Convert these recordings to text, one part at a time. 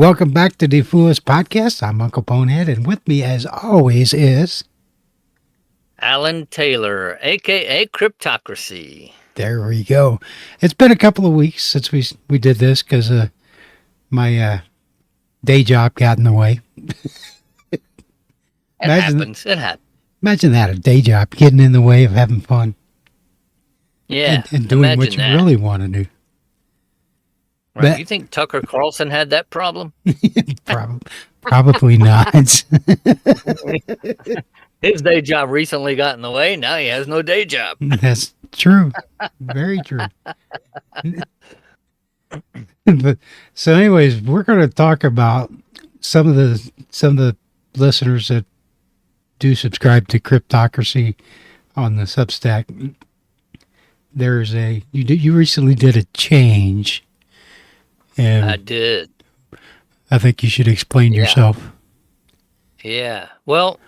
Welcome back to Defluenced Podcast. I'm Uncle Bonehead, and with me, as always, is Alan Taylor, a.k.a. Cryptocracy. There we go. It's been a couple of weeks since we did this because my day job got in the way. It happens. Imagine that, a day job getting in the way of having fun. Yeah. And doing what you really want to do. Right. But, you think Tucker Carlson had that problem? Probably not. His day job recently got in the way. Now he has no day job. That's true. Very true. So anyways, we're going to talk about some of the listeners that do subscribe to Cryptocracy on the Substack. There's you recently did a change. And I did. I think you should explain yourself. Yeah. Well,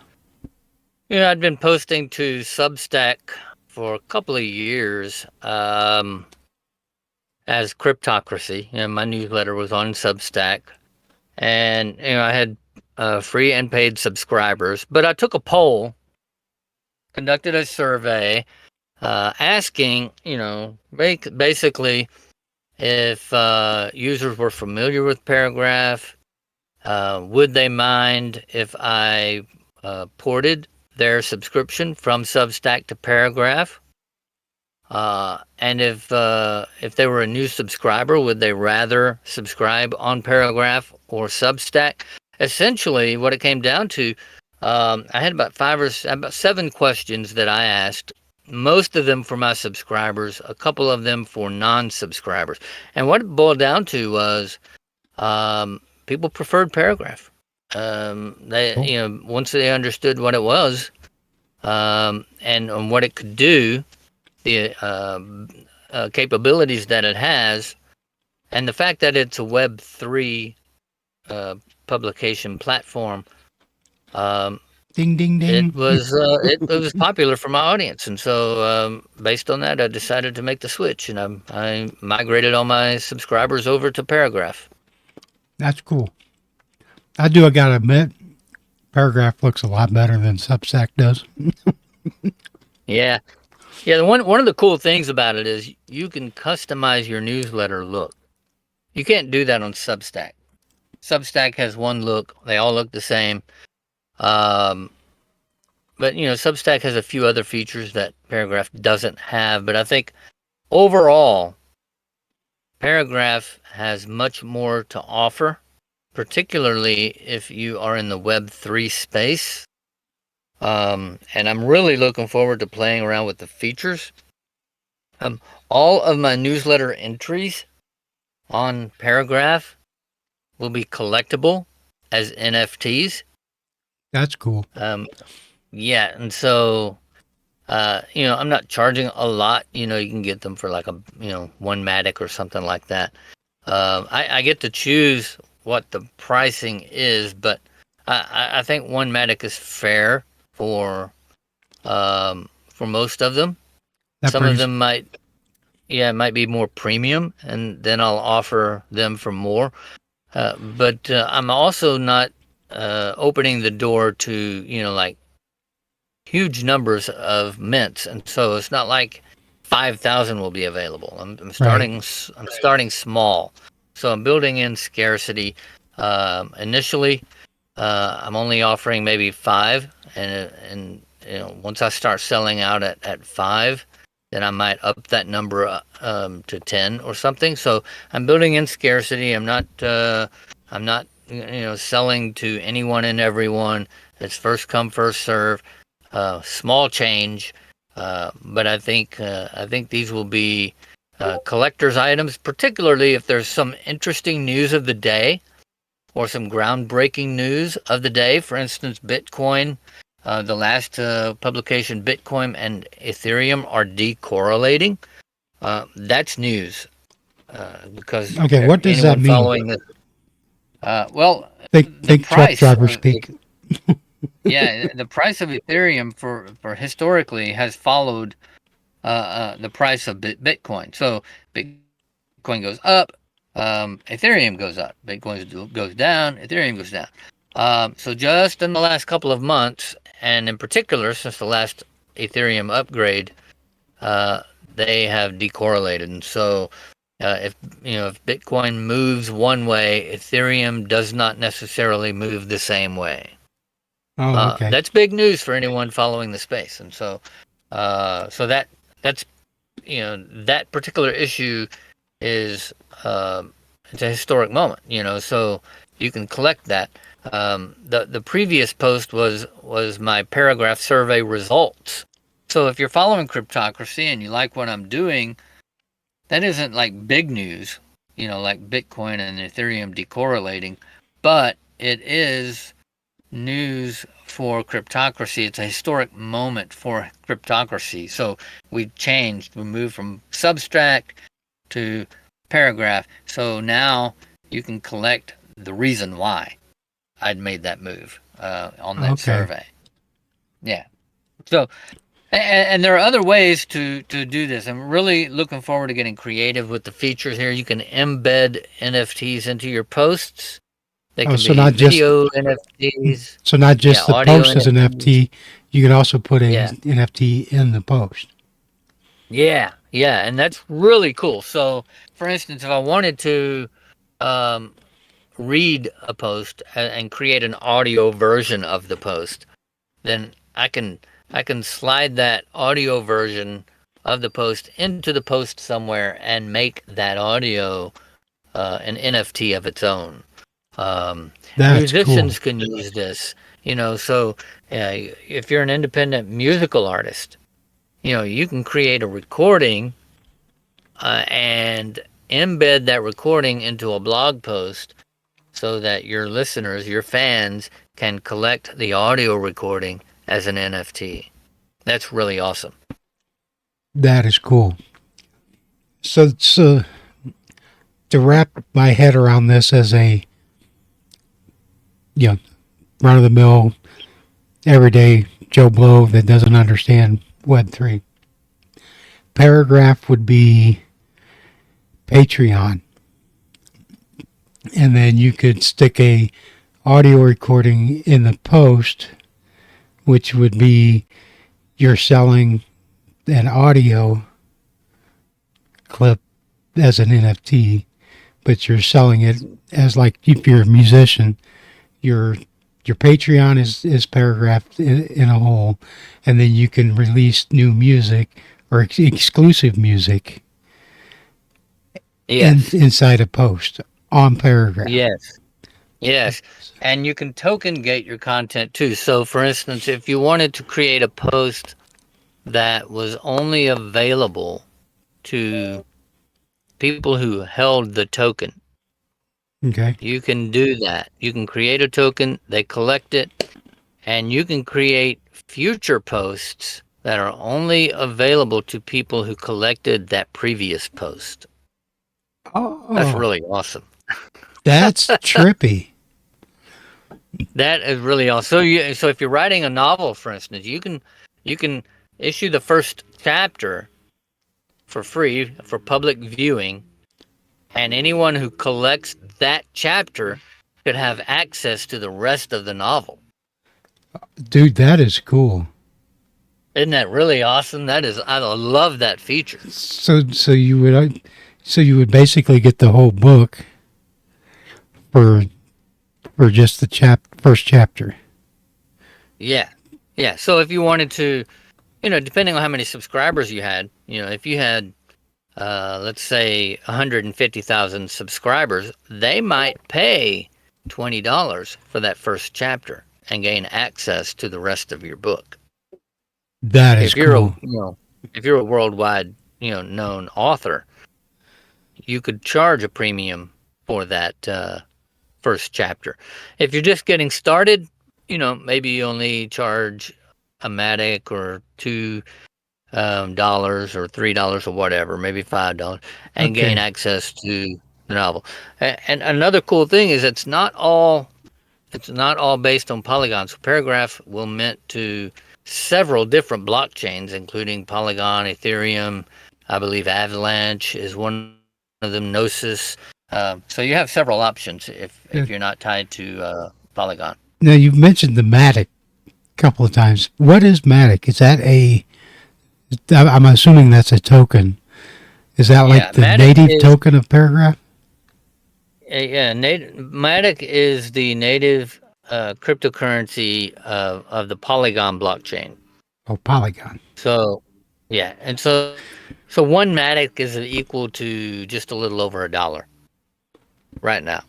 I'd been posting to Substack for a couple of years as Cryptocracy. My newsletter was on Substack. And, I had free and paid subscribers. But I took a poll, conducted a survey, asking, basically if users were familiar with Paragraph, would they mind if I ported their subscription from Substack to Paragraph? And if they were a new subscriber, would they rather subscribe on Paragraph or Substack? Essentially, what it came down to, I had about 7 questions that I asked. Most of them for my subscribers, a couple of them for non-subscribers. And what it boiled down to was people preferred Paragraph. They, once they understood what it was and what it could do, the capabilities that it has, and the fact that it's a Web3 publication platform, ding, ding, ding. It was popular for my audience, and so based on that, I decided to make the switch, and I migrated all my subscribers over to Paragraph. That's cool. I gotta admit, Paragraph looks a lot better than Substack does. Yeah. One of the cool things about it is you can customize your newsletter look. You can't do that on Substack. Substack has one look; they all look the same. But Substack has a few other features that Paragraph doesn't have. But I think overall, Paragraph has much more to offer, particularly if you are in the Web3 space. And I'm really looking forward to playing around with the features. All of my newsletter entries on Paragraph will be collectible as NFTs. That's cool. Yeah, and so, I'm not charging a lot. You can get them for like one Matic or something like that. I get to choose what the pricing is, but I think one Matic is fair for most of them. Some of them might be more premium, and then I'll offer them for more. But I'm also not opening the door to like huge numbers of mints, and so it's not like 5,000 will be available. I'm starting small, so I'm building in scarcity. Initially, I'm only offering maybe 5, and once I start selling out at 5, then I might up that number to 10 or something. So I'm building in scarcity. I'm not selling to anyone and everyone. It's first come, first serve. Small change, but I think these will be collector's items, particularly if there's some interesting news of the day or some groundbreaking news of the day. For instance, Bitcoin, the last publication, Bitcoin and Ethereum are decorrelating. That's news because what does that mean? Following this, the price, truck driver speak. Yeah, the price of Ethereum for historically has followed the price of Bitcoin. So Bitcoin goes up, Ethereum goes up. Bitcoin goes down. Ethereum goes down. So just in the last couple of months, and in particular since the last Ethereum upgrade, they have decorrelated. And so, if Bitcoin moves one way, Ethereum does not necessarily move the same way. Oh, okay. That's big news for anyone following the space. And so, that's that particular issue is it's a historic moment. So you can collect that. The previous post was my paragraph survey results. So if you're following Cryptocracy and you like what I'm doing, that isn't like big news, like Bitcoin and Ethereum decorrelating, but it is news for Cryptocracy. It's a historic moment for Cryptocracy. So we moved from Substack to paragraph. So now you can collect the reason why I'd made that move on that survey. Yeah. So, and there are other ways to do this. I'm really looking forward to getting creative with the features here. You can embed NFTs into your posts. They can be not video NFTs. So not just the post as an NFT, you can also put a NFT in the post. Yeah, and that's really cool. So, for instance, if I wanted to read a post and create an audio version of the post, then I can slide that audio version of the post into the post somewhere and make that audio an NFT of its own. Musicians can use this, so if you're an independent musical artist, you can create a recording and embed that recording into a blog post so that your listeners, your fans, can collect the audio recording as an NFT. That's really awesome. That is cool. So to wrap my head around this as a run-of-the-mill, everyday Joe Blow that doesn't understand Web3, paragraph would be Patreon. And then you could stick a audio recording in the post, which would be you're selling an audio clip as an NFT, but you're selling it as like if you're a musician, your Patreon is paragraphed in a whole, and then you can release new music or exclusive music inside a post on paragraph. Yes. And you can token gate your content too. So for instance, if you wanted to create a post that was only available to people who held the token, okay, you can do that. You can create a token, they collect it, and you can create future posts that are only available to people who collected that previous post. Oh, that's really awesome. That's trippy. That is really awesome. So if you're writing a novel, for instance, you can issue the first chapter for free for public viewing, and anyone who collects that chapter could have access to the rest of the novel. Dude, that is cool. Isn't that really awesome? I love that feature. So you would basically get the whole book for just the first chapter. Yeah. So if you wanted to, depending on how many subscribers you had, if you had, let's say 150,000 subscribers, they might pay $20 for that first chapter and gain access to the rest of your book. That is cool. If you're a worldwide, known author, you could charge a premium for that first chapter. If you're just getting started, maybe you only charge a Matic or $2 or $3 or whatever, maybe $5, and gain access to the novel. And another cool thing is it's not all based on Polygon. So Paragraph will mint to several different blockchains, including Polygon, Ethereum, I believe Avalanche is one of them, Gnosis. So you have several options if Yeah. you're not tied to Polygon. Now, you've mentioned the Matic a couple of times. What is Matic? Is that I'm assuming that's a token. Is that like the Matic native is token of Paragraph? Matic is the native cryptocurrency of the Polygon blockchain. Oh, Polygon. So so one Matic is equal to just a little over $1 right now,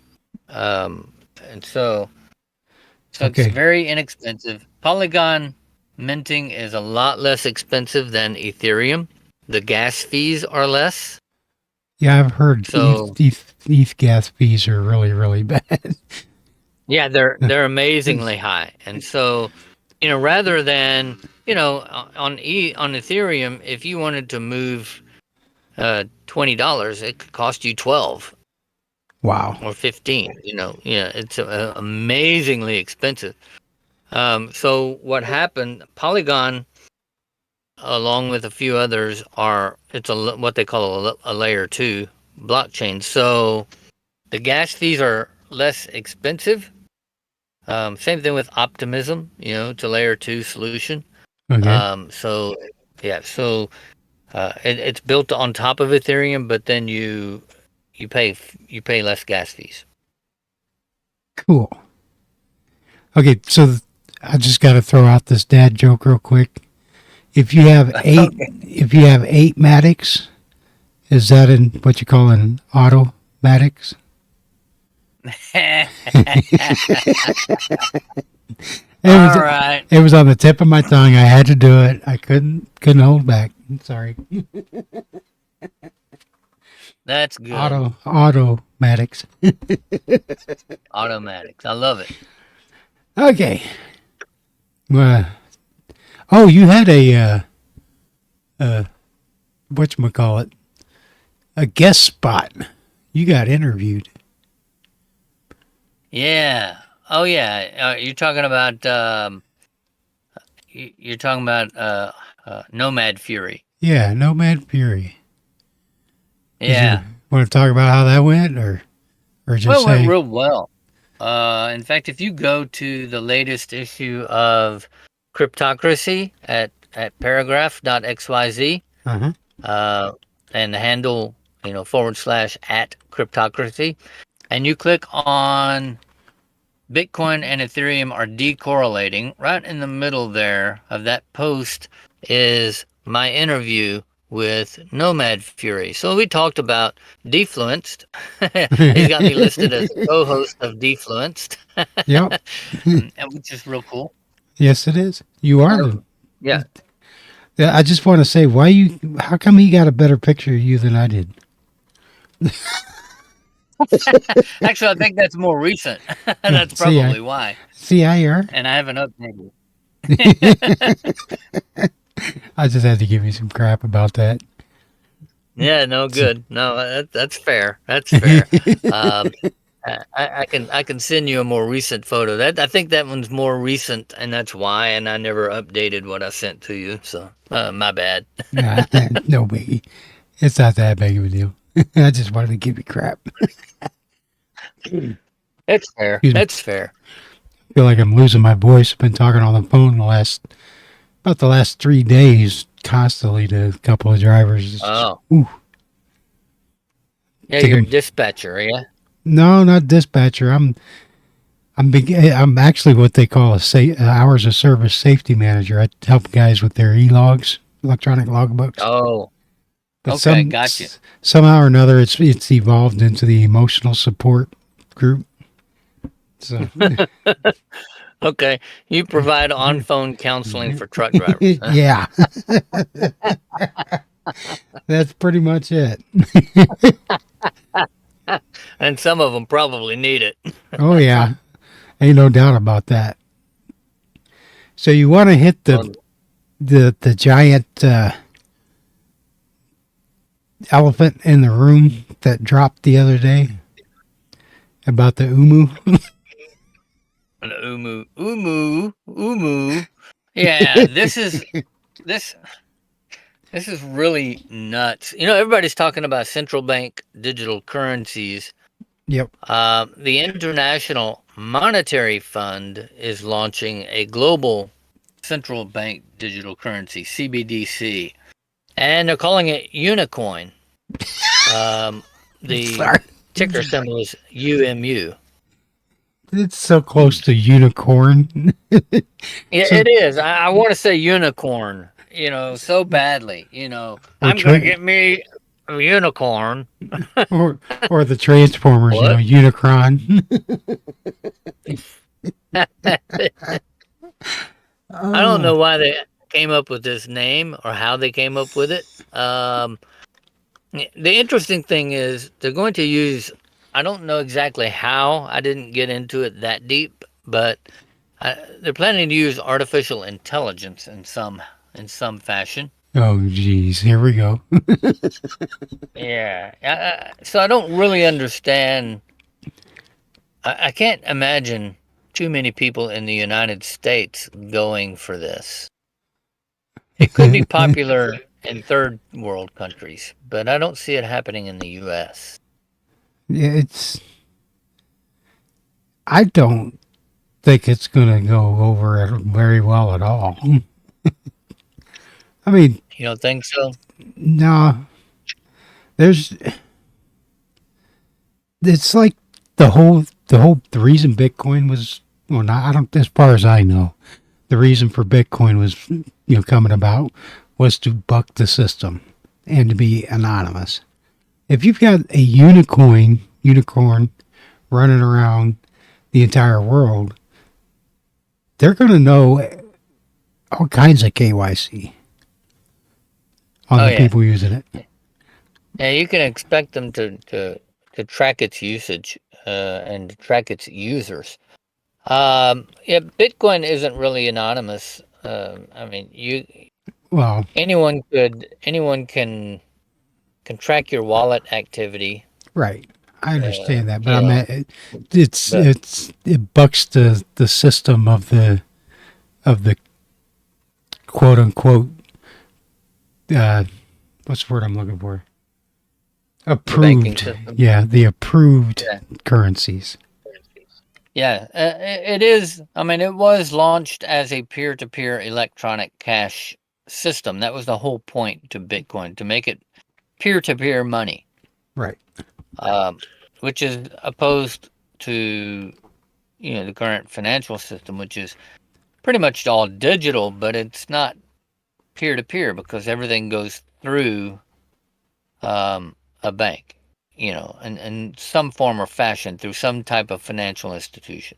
and so it's Okay. very inexpensive. Polygon minting is a lot less expensive than Ethereum. The gas fees are less. Yeah, I've heard So ETH gas fees are really, really bad. yeah, they're amazingly high. And so, rather than, on Ethereum, if you wanted to move $20, it could cost you 12 Wow. or 15, it's amazingly expensive. So what happened, Polygon, along with a few others, it's what they call a layer 2 blockchain. So the gas fees are less expensive. Same thing with Optimism, it's a layer 2 solution. Okay. So yeah, so it's built on top of Ethereum, but then you pay less gas fees. Cool. Okay, so I just got to throw out this dad joke real quick. If you have eight Matics, is that in what you call an automatics? All right. It was on the tip of my tongue. I had to do it. I couldn't hold back. Sorry. That's good. Automatics. Automatics. I love it. Okay. Oh, you had whatchamacallit, a guest spot. You got interviewed. Yeah. Oh yeah. You're talking about NomadFury. Yeah, NomadFury. Yeah. Want to talk about how that went, or just Well, it say? went real well. In fact, if you go to the latest issue of Cryptocracy at paragraph.xyz, and the handle, / at Cryptocracy, and you click on Bitcoin and Ethereum are decorrelating, right in the middle there of that post is my interview with NomadFury. So we talked about Defluenced. He's got me listed as a co-host of Defluenced. Yep. And which is real cool. Yes, it is. You are. Yeah. I just want to say, how come he got a better picture of you than I did? Actually, I think that's more recent. That's probably why. See, I are. And I haven't updated. I just had to give you some crap about that. Yeah, no, good. No, that's fair. That's fair. I can send you a more recent photo. I think that one's more recent, and that's why. And I never updated what I sent to you, so my bad. No biggie. It's not that big of a deal. I just wanted to give you crap. It's fair. That's fair. I feel like I'm losing my voice. I've been talking on the phone about the last 3 days constantly to a couple of drivers. Oh. Ooh. Yeah, you're a dispatcher, yeah? No, not dispatcher. I'm actually what they call a hours of service safety manager. I help guys with their e-logs, electronic logbooks. Oh. But okay, gotcha. Somehow or another, it's evolved into the emotional support group. So. Okay, you provide on-phone counseling for truck drivers. Huh? Yeah. That's pretty much it. And some of them probably need it. Oh, yeah. Ain't no doubt about that. So you want to hit the giant elephant in the room that dropped the other day about the umu? Umu. Yeah, this is really nuts. Everybody's talking about central bank digital currencies, Yep. The International Monetary Fund is launching a global central bank digital currency, CBDC, and they're calling it Unicoin. The Sorry. ticker symbol is UMU. It's so close to unicorn. Yeah, So it is. I want to say unicorn, so badly. or I'm going to get me a unicorn. or or the Transformers, What? Unicron. I don't Oh, know why they came up with this name or how they came up with it. The interesting thing is they're going to use, I don't know exactly how, I didn't get into it that deep, but they're planning to use artificial intelligence in some fashion. oh, geez, here we go. Yeah. So I don't really understand. I can't imagine too many people in the United States going for this. It could be popular in third world countries, but I don't see it happening in the U.S. Yeah, I don't think it's going to go over very well at all. I mean, You don't think so? no, there's, it's like the reason Bitcoin was, well, not, I don't, as far as I know, the reason for Bitcoin was, coming about was to buck the system and to be anonymous. If you've got a unicorn running around the entire world, they're going to know all kinds of KYC on Oh the yeah, people using it. yeah. You can expect them to track its usage and to track its users. Yeah, Bitcoin isn't really anonymous. I mean, Well, anyone can track your wallet activity. right. I Uh, understand that, but you I know, mean, it's but it bucks the system of the quote unquote uh, what's the word I'm looking for? the banking Approved, system. yeah, the approved Yeah. currencies. Yeah, it is. I mean, it was launched as a peer-to-peer electronic cash system. That was the whole point to Bitcoin, to make it peer-to-peer money, Right. um, which is opposed to the current financial system, which is pretty much all digital, but it's not peer-to-peer because everything goes through a bank, in some form or fashion through some type of financial institution.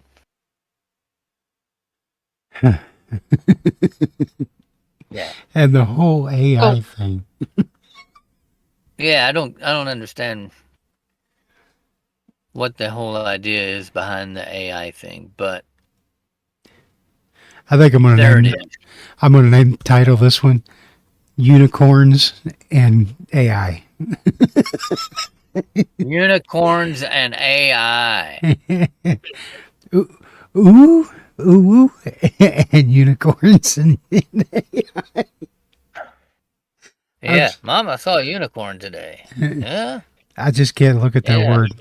Yeah. And the whole Oh, AI thing. yeah, I don't understand what the whole idea is behind the AI thing, but I think there it is. I'm gonna name title this one Unicorns and AI. Unicorns and AI. ooh, ooh, ooh, and unicorns and I'm, Yeah, Mom, I saw a unicorn today. Yeah, I just can't look at that yeah, word.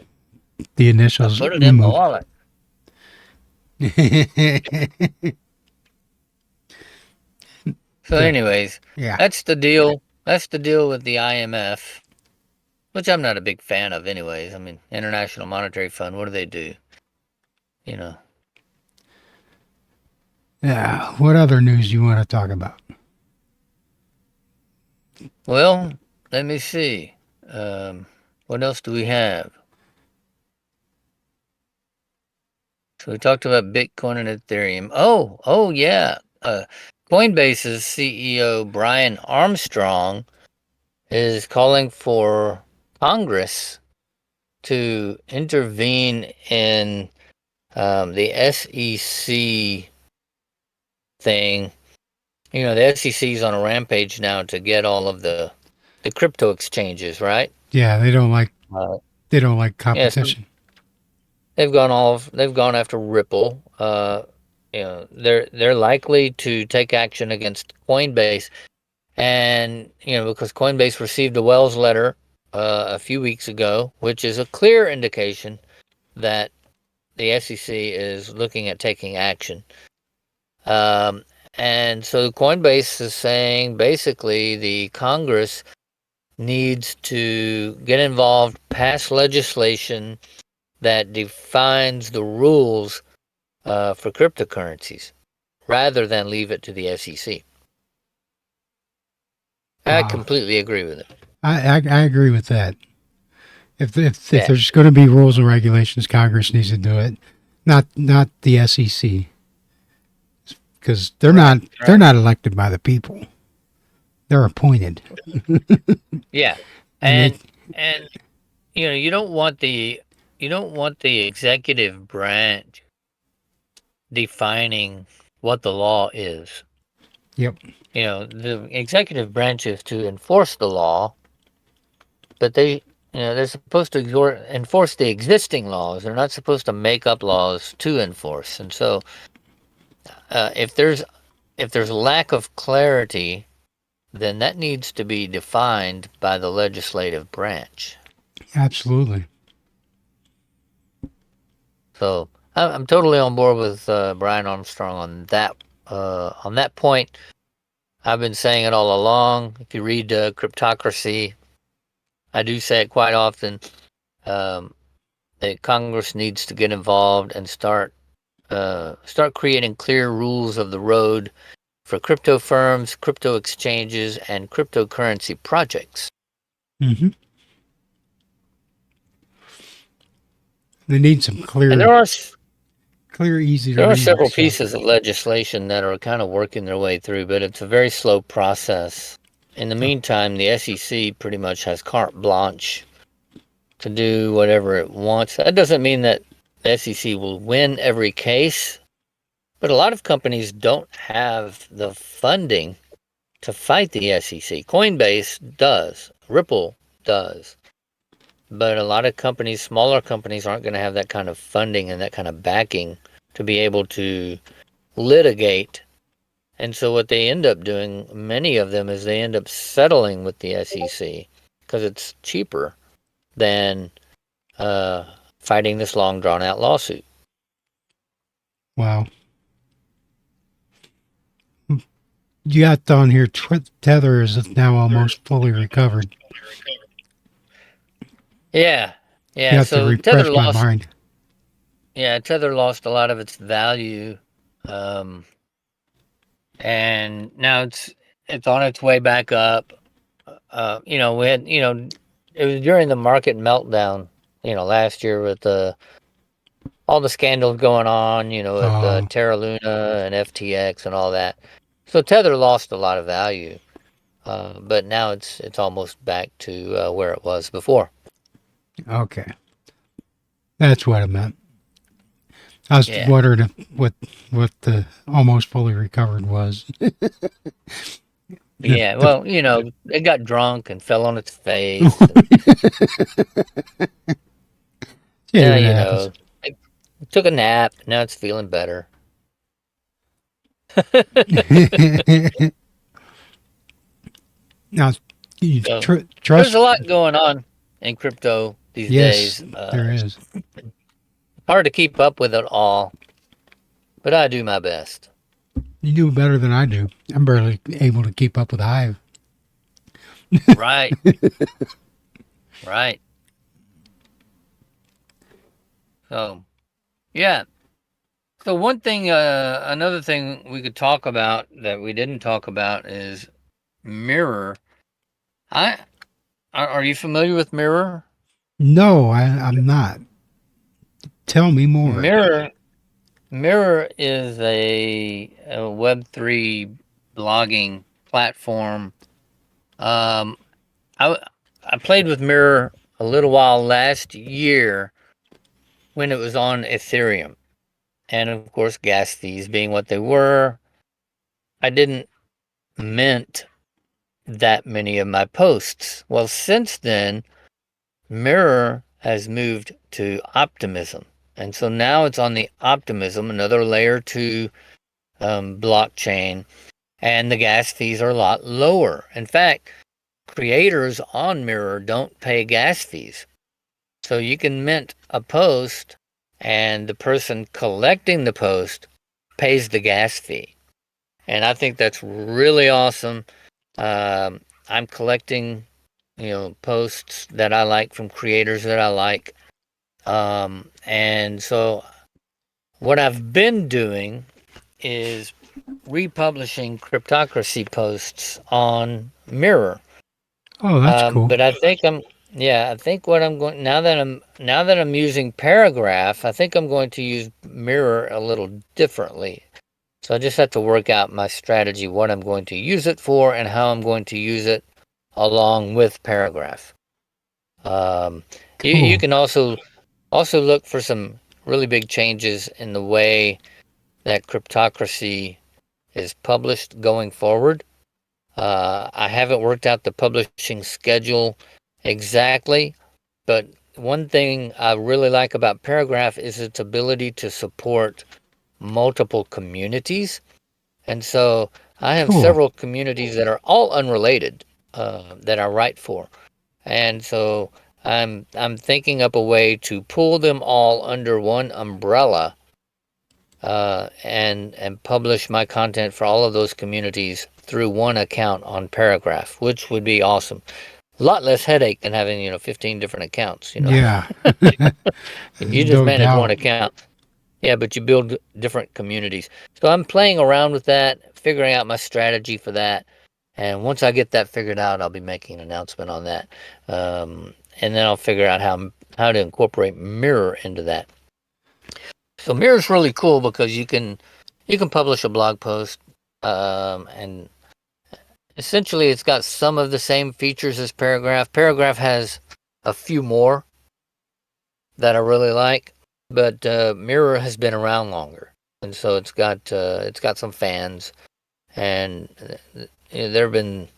The I initials. put it in my wallet. So, So, anyways, yeah. that's the deal. That's the deal with the IMF, which I'm not a big fan of, anyways. I mean, International Monetary Fund. What do they do? You know. Yeah. What other news you want to talk about? Well, let me see. Um, what else do we have? So we talked about Bitcoin and Ethereum. Oh yeah. Coinbase's CEO Brian Armstrong is calling for Congress to intervene in the SEC thing. The SEC's on a rampage now to get all of the crypto exchanges, right? Yeah, Uh, they don't like yes, competition. they've gone after Ripple. They're likely to take action against Coinbase, and because Coinbase received a Wells letter a few weeks ago, which is a clear indication that the SEC is looking at taking action. And so Coinbase is saying basically the Congress needs to get involved, pass legislation that defines the rules for cryptocurrencies rather than leave it to the SEC. I completely agree with it. I agree with that. If there's going to be rules and regulations, Congress needs to do it, not the SEC, because they're not elected by the people. They're appointed. Yeah, and you don't want the executive branch defining what the law is. Yep. The executive branch is to enforce the law, but they're supposed to enforce the existing laws. They're not supposed to make up laws to enforce. And so, if there's lack of clarity, then that needs to be defined by the legislative branch. Absolutely. So I'm totally on board with Brian Armstrong on that point. I've been saying it all along. If you read Cryptocracy, I do say it quite often. That Congress needs to get involved and start creating clear rules of the road for crypto firms, crypto exchanges, and cryptocurrency projects. Mm-hmm. They need some clear. And there are easy to There are read several stuff. pieces of legislation that are kind of working their way through, but it's a very slow process. In the meantime, the SEC pretty much has carte blanche to do whatever it wants. That doesn't mean that the SEC will win every case, but a lot of companies don't have the funding to fight the SEC. Coinbase does. Ripple does. But a lot of companies, smaller companies, aren't going to have that kind of funding and that kind of backing to be able to litigate. And so what they end up doing, many of them, is they end up settling with the SEC because it's cheaper than fighting this long drawn out lawsuit. Wow. You got on here, Tether is now almost fully recovered. Yeah. You have to refresh my mind. Yeah, Tether lost a lot of its value. And now it's on its way back up. We had, it was during the market meltdown, last year with all the scandals going on, with Terra Luna and FTX and all that. So Tether lost a lot of value, but now it's almost back to where it was before. Okay, that's what I meant. I was wondering what the almost fully recovered was. Yeah, well, it got drunk and fell on its face. It took a nap. Now it's feeling better. Now, there's a lot going on in crypto these days. There is. Hard to keep up with it all, but I do my best. You do better than I do. I'm barely able to keep up with Hive. Right. Right. So, yeah. So one thing, another thing we could talk about that we didn't talk about is Mirror. Are you familiar with Mirror? No, I'm not. Tell me more. Mirror is a Web3 blogging platform. I played with Mirror a little while last year when it was on Ethereum. And of course, gas fees being what they were, I didn't mint that many of my posts. Well, since then, Mirror has moved to Optimism. And so now it's on the Optimism, another layer 2 blockchain, and the gas fees are a lot lower. In fact, creators on Mirror don't pay gas fees. So you can mint a post and the person collecting the post pays the gas fee. And I think that's really awesome. I'm collecting, posts that I like from creators that I like. And so what I've been doing is republishing Cryptocracy posts on Mirror. Oh, that's cool. But I think I think what I'm going now that I'm using Paragraph, I think I'm going to use Mirror a little differently. So I just have to work out my strategy, what I'm going to use it for, and how I'm going to use it along with Paragraph. Cool. You can also look for some really big changes in the way that Cryptocracy is published going forward. I haven't worked out the publishing schedule exactly, but one thing I really like about Paragraph is its ability to support multiple communities. And so I have Cool. several communities that are all unrelated that I write for. And so I'm thinking up a way to pull them all under one umbrella and publish my content for all of those communities through one account on Paragraph, which would be awesome. A lot less headache than having 15 different accounts. Yeah. You just No manage doubt. one account. Yeah, but you build different communities. So I'm playing around with that, figuring out my strategy for that. And once I get that figured out, I'll be making an announcement on that. And then I'll figure out how to incorporate Mirror into that. So Mirror's really cool because you can publish a blog post, and essentially it's got some of the same features as Paragraph. Paragraph has a few more that I really like, but Mirror has been around longer, and so it's got some fans, and there have been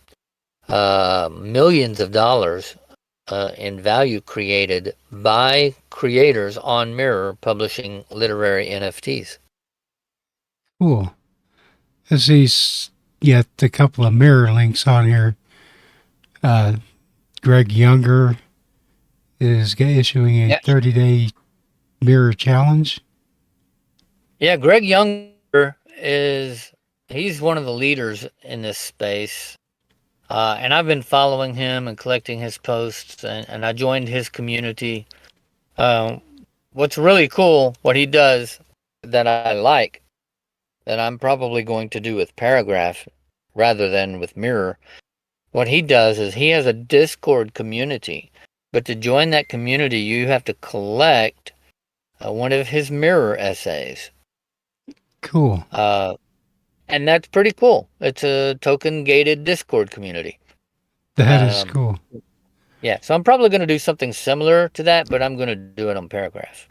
millions of dollars in value created by creators on Mirror publishing literary NFTs. Cool. I see yet a couple of Mirror links on here. Greg Younger is issuing a 30-day Mirror challenge. Yeah, Greg Younger he's one of the leaders in this space. And I've been following him and collecting his posts, and I joined his community. What's really cool, what he does that I like, that I'm probably going to do with Paragraph rather than with Mirror, what he does is he has a Discord community. But to join that community, you have to collect one of his Mirror essays. Cool. And that's pretty cool. It's a token-gated Discord community. That is cool. Yeah, so I'm probably going to do something similar to that, but I'm going to do it on Paragraph.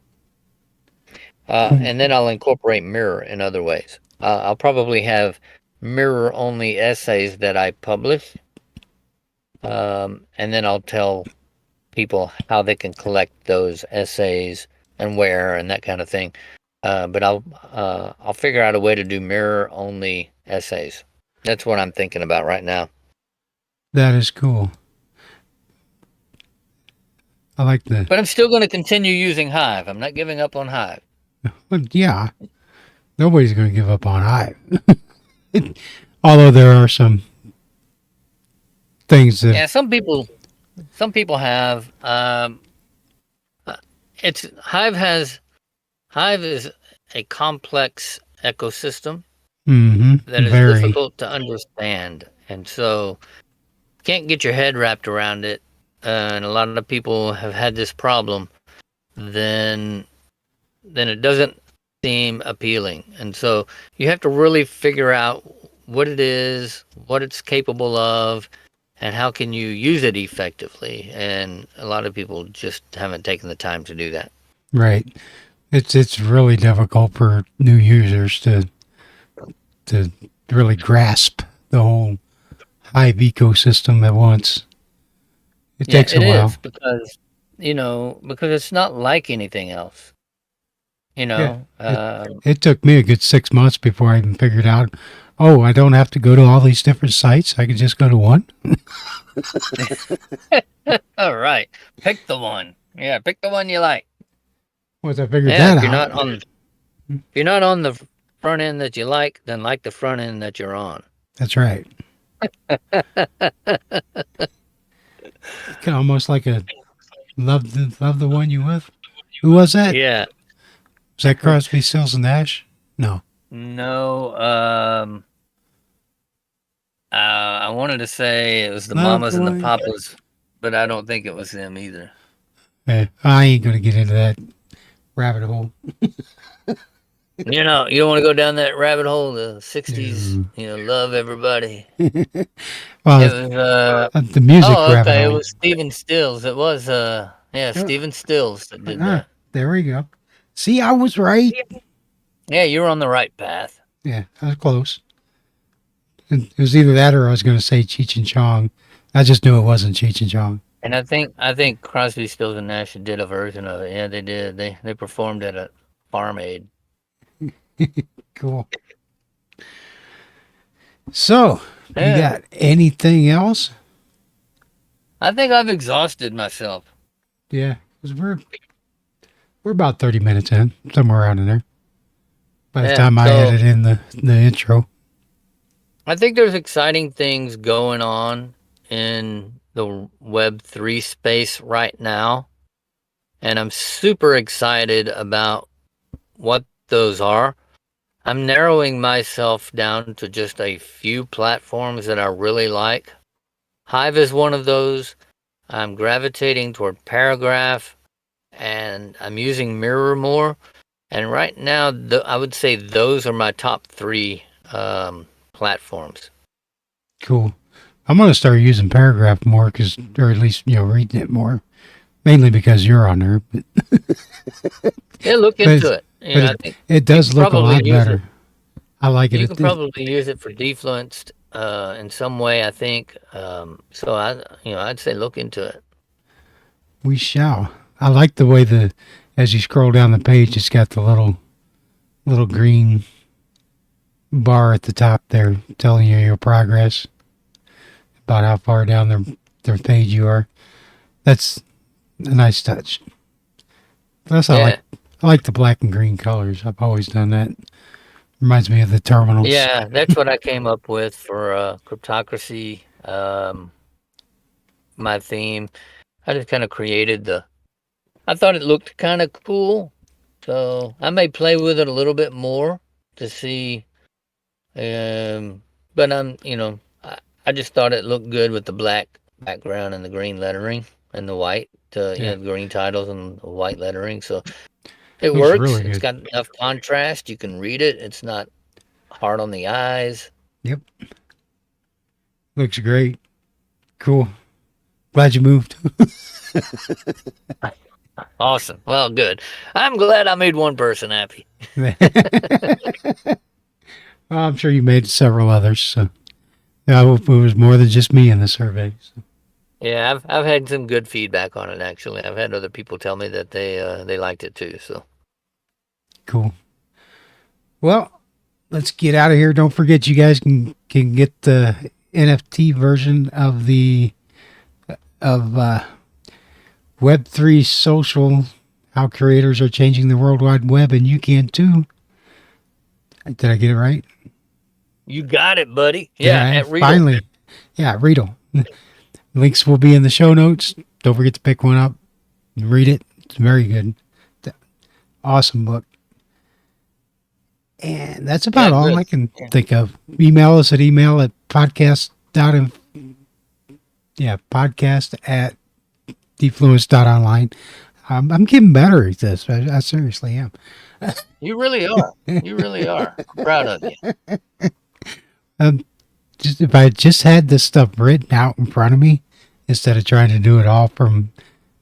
And then I'll incorporate Mirror in other ways. I'll probably have Mirror-only essays that I publish, and then I'll tell people how they can collect those essays and where and that kind of thing. But I'll figure out a way to do Mirror only essays. That's what I'm thinking about right now. That is cool. I like that. But I'm still going to continue using Hive. I'm not giving up on Hive. Well, yeah. Nobody's going to give up on Hive. Although there are some things that... Yeah, some people have. Hive is a complex ecosystem that is difficult to understand, and so you can't get your head wrapped around it. And a lot of people have had this problem. Then it doesn't seem appealing, and so you have to really figure out what it is, what it's capable of, and how can you use it effectively. And a lot of people just haven't taken the time to do that. Right. It's really difficult for new users to really grasp the whole Hive ecosystem at once. It takes a while. Is because it's not like anything else. It took me a good 6 months before I even figured out, I don't have to go to all these different sites. I can just go to one. All right. Pick the one. Yeah, pick the one you like. Once I figured Yeah, that if you're out. not on if you're not on the front end that you like, then like the front end that you're on. That's right. Almost like a love the one you with. Who was that? Yeah. Was that Crosby, Stills and Nash? No. No, I wanted to say it was the Love Mamas the and the one. Papas, but I don't think it was them either. I ain't gonna get into that rabbit hole. You know, you don't want to go down that rabbit hole. The '60s, love everybody. Well, It was the music oh, rabbit okay, it hole. was Stephen Stills. It was Oh, Stephen Stills that did that. there we go. See, I was right. Yeah, you were on the right path. Yeah, I was close. It was either that or I was going to say Cheech and Chong. I just knew it wasn't Cheech and Chong. And I think Crosby, Stills and Nash did a version of it. Yeah, they did. They performed at a Farm Aid. Cool. So, you got anything else? I think I've exhausted myself. Yeah, 'cause we're about 30 minutes in, somewhere around in there. By the time I edit in the intro. I think there's exciting things going on in the Web3 space right now. And I'm super excited about what those are. I'm narrowing myself down to just a few platforms that I really like. Hive is one of those. I'm gravitating toward Paragraph, and I'm using Mirror more. And right now, I would say those are my top 3 platforms. Cool. I'm going to start using Paragraph more, or at least, reading it more. Mainly because you're on there. Yeah, look into it. I think it does look a lot better. I like it. You can probably use it for Defluenced in some way, I think. So I'd say look into it. We shall. I like the way as you scroll down the page, it's got the little green bar at the top there telling you your progress, about how far down their page you are. That's a nice touch. Plus, I like the black and green colors. I've always done that. Reminds me of the terminals. Yeah, that's what I came up with for Cryptocracy. My theme. I just kind of created I thought it looked kind of cool, so I may play with it a little bit more to see. But I just thought it looked good with the black background and the green lettering and the white, the green titles and the white lettering. So it works. Really it's got enough contrast. You can read it. It's not hard on the eyes. Yep. Looks great. Cool. Glad you moved. Awesome. Well, good. I'm glad I made one person happy. Well, I'm sure you made several others. So it was more than just me in the survey. So. Yeah, I've had some good feedback on it. Actually, I've had other people tell me that they liked it too. So cool. Well, let's get out of here. Don't forget, you guys can get the NFT version of Web3 Social, how creators are changing the World Wide Web, and you can too. Did I get it right? You got it, buddy. Yeah, at Readl. Finally. Yeah, Readl. Links will be in the show notes. Don't forget to pick one up and read it. It's very good. Awesome book. And that's about all I can think of. Email us at podcast@defluenced.online. I'm getting better at this. I seriously am. You really are. You really are. I'm proud of you. If I just had this stuff written out in front of me instead of trying to do it all from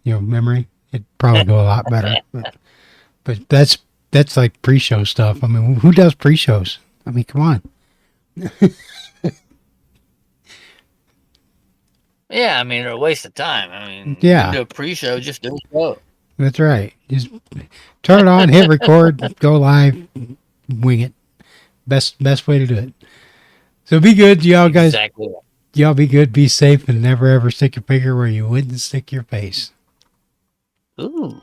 memory, it'd probably go a lot better. But that's like pre-show stuff. I mean, who does pre-shows? I mean, come on. Yeah, I mean, they're a waste of time. I mean, yeah. You do a pre-show, just do a show. That's right. Just turn it on, hit record, go live, wing it. Best way to do it. So be good, y'all guys. Exactly. Y'all be good, be safe, and never ever stick your finger where you wouldn't stick your face. Ooh.